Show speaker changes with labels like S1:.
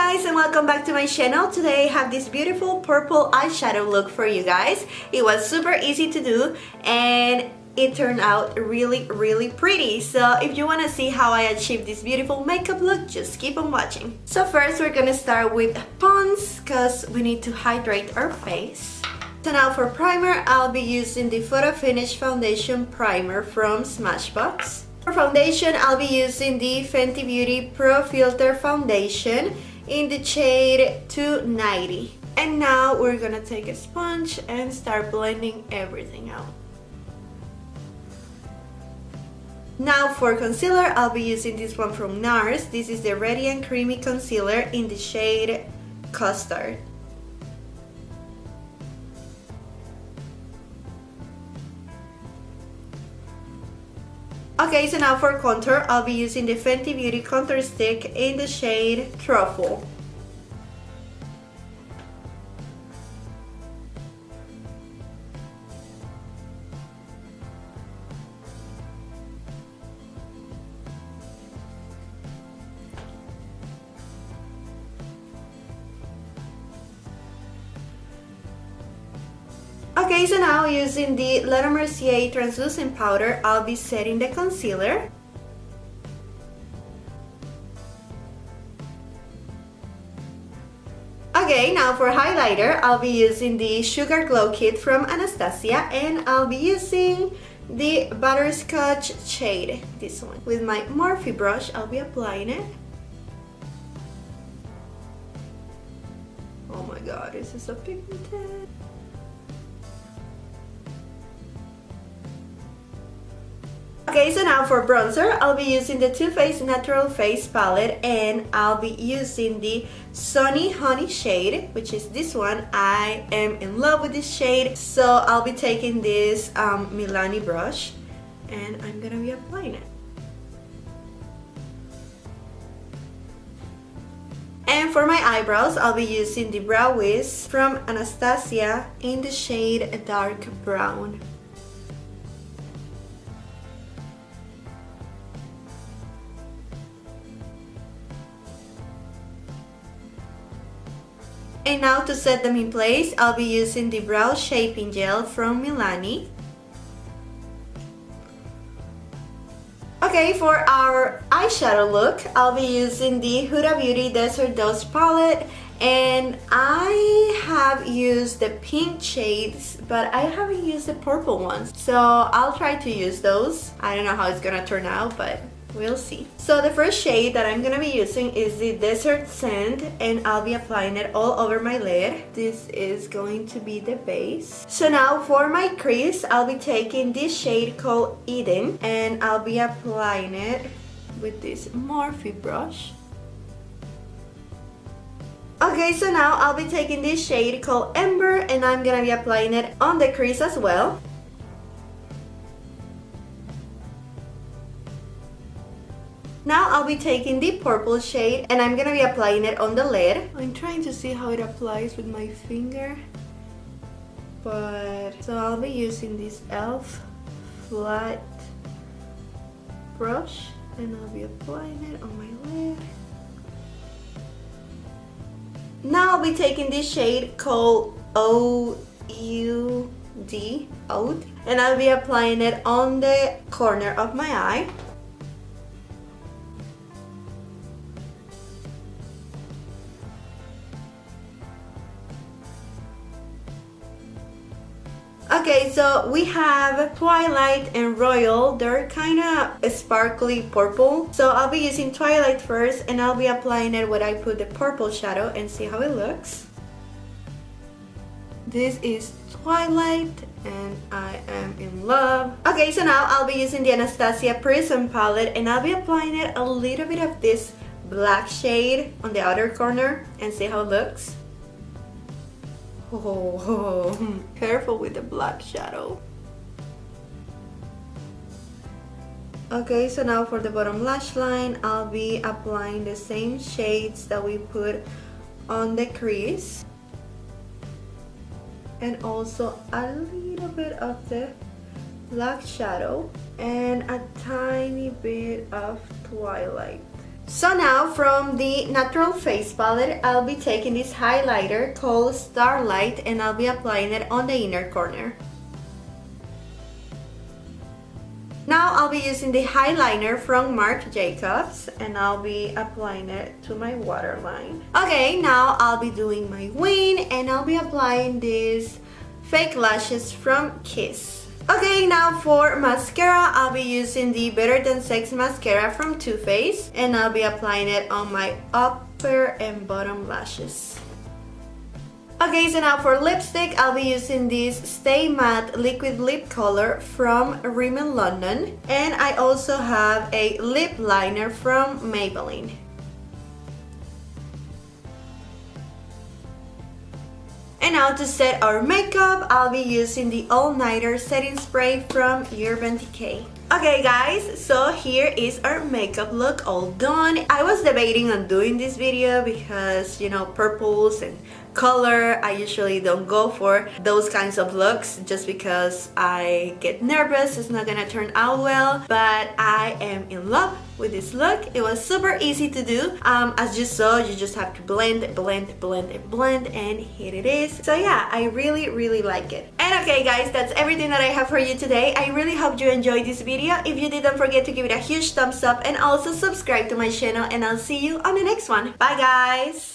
S1: guys, and welcome back to my channel. Today I have this beautiful purple eyeshadow look for you guys. It was super easy to do and it turned out really pretty. So if you want to see how I achieved this beautiful makeup look, just keep on watching. So first we're gonna start with Pond's because we need to hydrate our face. So now for primer, I'll be using the Photo Finish Foundation Primer from Smashbox. For foundation, I'll be using the Fenty Beauty Pro Filter Foundation in the shade 290. And now we're gonna take a sponge and start blending everything out. Now for concealer, I'll be using this one from NARS. This is the Radiant Creamy Concealer in the shade Custard. Okay, so now for contour, I'll be using the Fenty Beauty Contour Stick in the shade Truffle. Okay, so now using the Laura Mercier translucent powder, I'll be setting the concealer. Okay, now for highlighter, I'll be using the Sugar Glow Kit from Anastasia, and I'll be using the Butterscotch shade, this one. With my Morphe brush, I'll be applying it. Oh my god, this is so pigmented. Okay, so now for bronzer, I'll be using the Too Faced Natural Face palette, and I'll be using the Sunny Honey shade, which is this one. I am in love with this shade, so I'll be taking this Milani brush and I'm gonna be applying it. And for my eyebrows, I'll be using the Brow Wiz from Anastasia in the shade Dark Brown. And now to set them in place, I'll be using the Brow Shaping Gel from Milani. Okay, for our eyeshadow look, I'll be using the Huda Beauty Desert Dust palette, and I have used the pink shades, but I haven't used the purple ones, so I'll try to use those. I don't know how it's gonna turn out, but we'll see. So the first shade that I'm gonna be using is the Desert Sand, and I'll be applying it all over my lid. This is going to be the base. So now for my crease, I'll be taking this shade called Eden, and I'll be applying it with this Morphe brush. Okay, so now I'll be taking this shade called Ember, and I'm gonna be applying it on the crease as well. Now I'll be taking the purple shade and I'm gonna be applying it on the lid. I'm trying to see how it applies with my finger, but so I'll be using this e.l.f. flat brush and I'll be applying it on my lid. Now I'll be taking this shade called Oud, and I'll be applying it on the corner of my eye. Okay, so we have Twilight and Royal. They're kind of sparkly purple. So I'll be using Twilight first and I'll be applying it when I put the purple shadow and see how it looks. This is Twilight and I am in love. Okay, so now I'll be using the Anastasia Prism palette and I'll be applying it a little bit of this black shade on the outer corner and see how it looks. Oh, careful with the black shadow. Okay, so now for the bottom lash line, I'll be applying the same shades that we put on the crease. And also a little bit of the black shadow and a tiny bit of Twilight. So now from the Natural Face Palette, I'll be taking this highlighter called Starlight and I'll be applying it on the inner corner. Now I'll be using the eyeliner from Marc Jacobs and I'll be applying it to my waterline. Okay, now I'll be doing my wing and I'll be applying these fake lashes from Kiss. Okay, now for mascara, I'll be using the Better Than Sex mascara from Too Faced and I'll be applying it on my upper and bottom lashes. Okay, so now for lipstick, I'll be using this Stay Matte Liquid Lip Color from Rimmel London. And I also have a lip liner from Maybelline. And now to set our makeup, I'll be using the All Nighter Setting Spray from Urban Decay. Okay guys, so here is our makeup look all done. I was debating on doing this video because, you know, purples and color, I usually don't go for those kinds of looks just because I get nervous it's not gonna turn out well, but I am in love with this look. It was super easy to do. As you saw, you just have to blend, and here it is. So yeah, I really like it. And okay guys, that's everything that I have for you today. I really hope you enjoyed this video. If you did, don't forget to give it a huge thumbs up and also subscribe to my channel, and I'll see you on the next one. Bye guys!